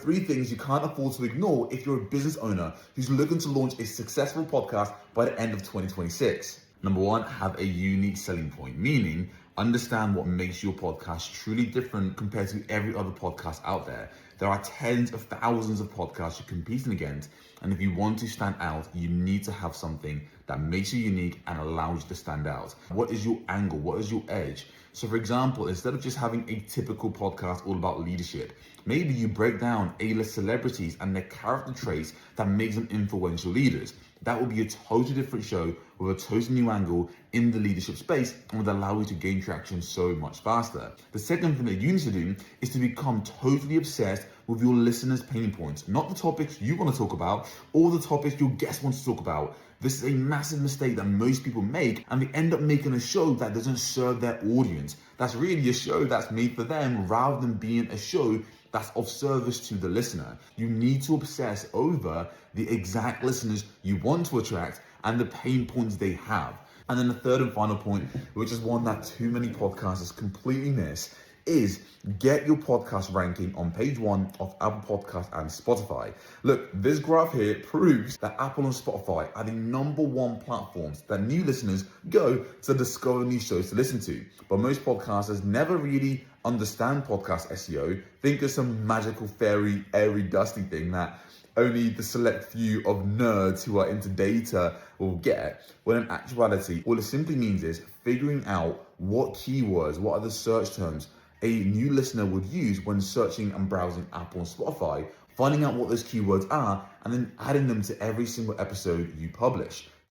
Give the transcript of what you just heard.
3 things you can't afford to ignore if you're a business owner who's looking to launch a successful podcast by the end of 2026. Number 1, have a unique selling point, meaning understand what makes your podcast truly different compared to every other podcast out there. There are tens of thousands of podcasts you're competing against, and if you want to stand out, you need to have something that makes you unique and allows you to stand out. What is your angle? What is your edge? So for example, instead of just having a typical podcast all about leadership, maybe you break down A-list celebrities and their character traits that makes them influential leaders. That will be a totally different show with a totally new angle in the leadership space and would allow you to gain traction so much faster. The second thing that you need to do is to become totally obsessed with your listeners' pain points, not the topics you want to talk about or the topics your guests want to talk about. This is a massive mistake that most people make, and they end up making a show that doesn't serve their audience. That's really a show that's made for them rather than being a show that's of service to the listener. You need to obsess over the exact listeners you want to attract and the pain points they have. And then the third and final point, which is one that too many podcasters completely miss, is get your podcast ranking on page 1 of Apple Podcasts and Spotify. Look, this graph here proves that Apple and Spotify are the number 1 platforms that new listeners go to discover new shows to listen to. But most podcasters never really understand podcast SEO, think it's some magical fairy, airy, dusty thing that only the select few of nerds who are into data will get, when in actuality, all it simply means is figuring out what keywords, what are the search terms a new listener would use when searching and browsing Apple and Spotify, finding out what those keywords are, and then adding them to every single episode you publish.